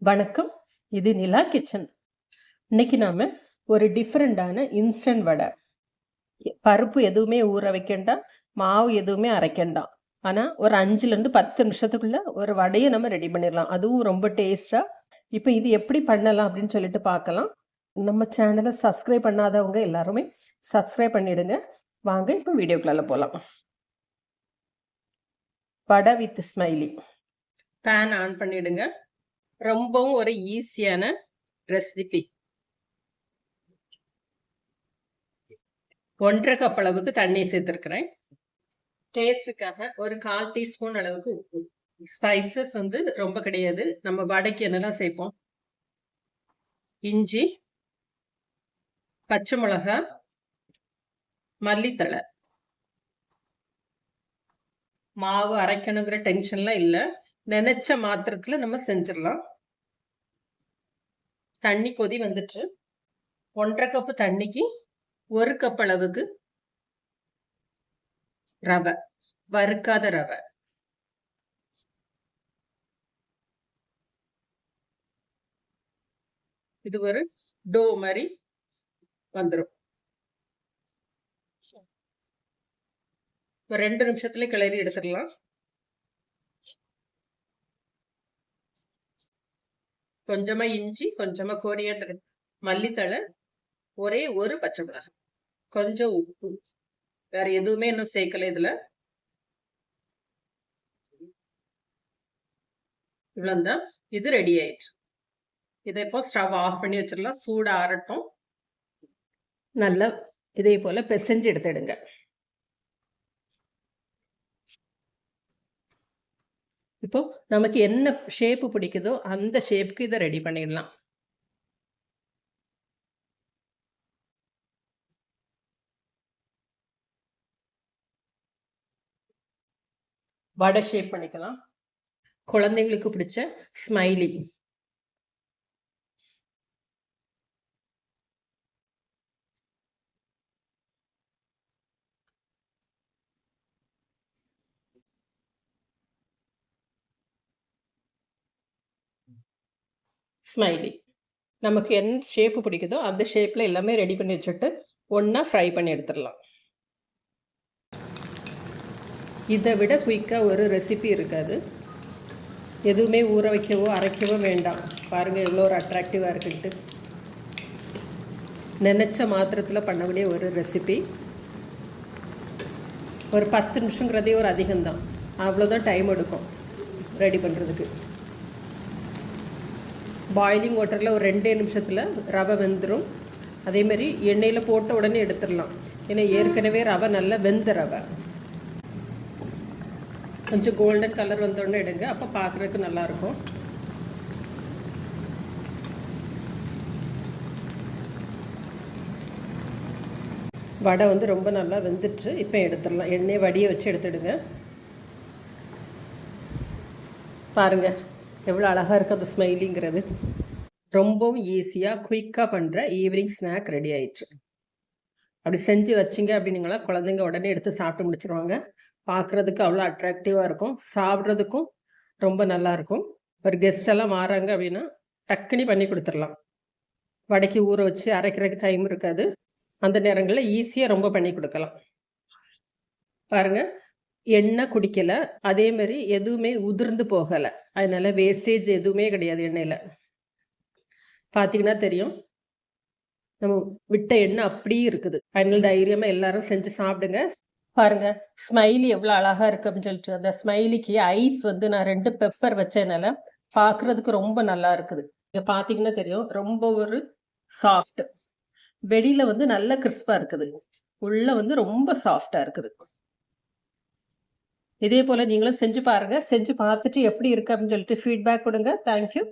வணக்கம். இது நிலா கிச்சன். இன்னைக்கு நாம ஒரு டிஃப்ரெண்டான இன்ஸ்டன்ட் வடை. பருப்பு எதுவுமே ஊற வைக்கண்டாம், மாவு எதுவுமே அரைக்கண்டாம். ஆனால் ஒரு 5லேருந்து 10 நிமிஷத்துக்குள்ள ஒரு வடையை நம்ம ரெடி பண்ணிடலாம். அதுவும் ரொம்ப டேஸ்டா. இப்போ இது எப்படி பண்ணலாம் அப்படின்னு சொல்லிட்டு பார்க்கலாம். நம்ம சேனலை சப்ஸ்கிரைப் பண்ணாதவங்க எல்லாருமே சப்ஸ்கிரைப் பண்ணிடுங்க. வாங்க இப்போ வீடியோக்குள்ள போகலாம். வடை வித் ஸ்மைலி. பேன் ஆன் பண்ணிடுங்க. ரொம்பவும் ஒரு ஈஸியான ரெசிபி. 1.5 கப் அளவுக்கு தண்ணி சேர்த்துருக்கிறேன். டேஸ்ட்டுக்காக ஒரு 1/4 டீஸ்பூன் அளவுக்கு உப்பு. ஸ்பைசஸ் வந்து ரொம்ப கிடையாது. நம்ம வடைக்கு என்னெல்லாம் சேர்ப்போம்: இஞ்சி, பச்சை மிளகா, மல்லித்தழை. மாவு அரைக்கணுங்கிற டென்ஷன்லாம் இல்லை. நினைச்ச மாத்திரத்துல நம்ம செஞ்சிடலாம். தண்ணி கொதி வந்துட்டு 1.5 கப்பு தண்ணிக்கு 1 கப் அளவுக்கு ரவை, வறுக்காத ரவை. இது ஒரு டோ மாதிரி வந்துடும். ஒரு 2 நிமிஷத்துல கிளறி எடுத்துடலாம். கொஞ்சமா இஞ்சி, கொஞ்சமா கொரியாண்டர், மல்லித்தழை, ஒரே ஒரு பச்சை மிளகாய், கொஞ்சம் உப்பு. வேற எதுவுமே இன்னும் சேர்க்கல இதுல. இவ்வளவுதான். இது ரெடி ஆயிடுச்சு. இதை இப்போ ஸ்டவ் ஆஃப் பண்ணி வச்சிடலாம். சூடு ஆறட்டும். நல்லா இதே போல பிசைஞ்சு எடுத்துடுங்க. இப்போ நமக்கு என்ன ஷேப்பு பிடிக்குதோ அந்த ஷேப்புக்கு இதை ரெடி பண்ணிடலாம். வடை ஷேப் பண்ணிக்கலாம். குழந்தைங்களுக்கு பிடிச்ச ஸ்மைலி. ஸ்மைலி நமக்கு என்ன ஷேப்பு பிடிக்குதோ அந்த ஷேப்பில் எல்லாமே ரெடி பண்ணி வச்சுட்டு ஒன்றா ஃப்ரை பண்ணி எடுத்துடலாம். இதை விட குயிக்காக ஒரு ரெசிபி இருக்காது. எதுவுமே ஊற வைக்கவோ அரைக்கவோ வேண்டாம். பாருங்கள் எவ்வளோ ஒரு அட்ராக்டிவாக இருக்குன்ட்டு. நினச்ச மாத்திரத்தில் பண்ணக்கூடிய ஒரு ரெசிபி. ஒரு 10 நிமிஷங்கிறதே ஒரு அதிகம்தான். அவ்வளோதான் டைம் எடுக்கும் ரெடி பண்ணுறதுக்கு. பாயிலிங் வாட்டரில் ஒரு 2 நிமிஷத்தில் ரவை வெந்துடும். அதேமாதிரி எண்ணெயில் போட்ட உடனே எடுத்துடலாம். ஏன்னா ஏற்கனவே ரவை நல்லா வெந்த ரவை. கொஞ்சம் கோல்டன் கலர் வந்தோடனே எடுங்க. அப்போ பார்க்குறதுக்கு நல்லாயிருக்கும். வடை வந்து ரொம்ப நல்லா வெந்துட்டு இப்போ எடுத்துடலாம். எண்ணெய் வடியை வச்சு எடுத்துடுங்க. பாருங்கள் எவ்வளோ அழகாக இருக்குது அந்த ஸ்மைலிங்கிறது. ரொம்பவும் ஈஸியாக குயிக்காக பண்ணுற ஈவினிங் ஸ்நாக் ரெடி ஆயிடுச்சு. அப்படி செஞ்சு வச்சிங்க அப்படின்னீங்களா குழந்தைங்க உடனே எடுத்து சாப்பிட்டு முடிச்சிருவாங்க. பார்க்குறதுக்கு அவ்வளோ அட்ராக்டிவாக இருக்கும். சாப்பிட்றதுக்கும் ரொம்ப நல்லாயிருக்கும். ஒரு கெஸ்ட் எல்லாம் மாறாங்க அப்படின்னா டக்குனி பண்ணி கொடுத்துடலாம். வடைக்கு ஊற வச்சு அரைக்கிறதுக்கு டைம் இருக்காது. அந்த நேரங்களில் ஈஸியாக ரொம்ப பண்ணி கொடுக்கலாம். பாருங்கள் எண்ணெய் குடிக்கலை, அதேமாதிரி எதுவுமே உதிர்ந்து போகலை. அதனால வேஸ்டேஜ் எதுவுமே கிடையாது எண்ணெயில். பார்த்தீங்கன்னா தெரியும், நம்ம விட்ட எண்ணெய் அப்படியே இருக்குது. அதனால தைரியமாக எல்லாரும் செஞ்சு சாப்பிடுங்க. பாருங்க ஸ்மைலி எவ்வளோ அழகாக இருக்கு அப்படின்னு சொல்லிட்டு. அந்த ஸ்மைலிக்கு ஐஸ் வந்து நான் 2 பெப்பர் வச்சதுனால பார்க்குறதுக்கு ரொம்ப நல்லா இருக்குது. இங்கே பார்த்தீங்கன்னா தெரியும், ரொம்ப ஒரு சாஃப்ட். வெளியில் வந்து நல்ல கிறிஸ்பாக இருக்குது, உள்ள வந்து ரொம்ப சாஃப்டாக இருக்குது. இதே போல் நீங்களும் செஞ்சு பாருங்கள். செஞ்சு பார்த்துட்டு எப்படி இருக்கு அப்படின்னு சொல்லிட்டு ஃபீட்பேக் கொடுங்க. தேங்க்யூ.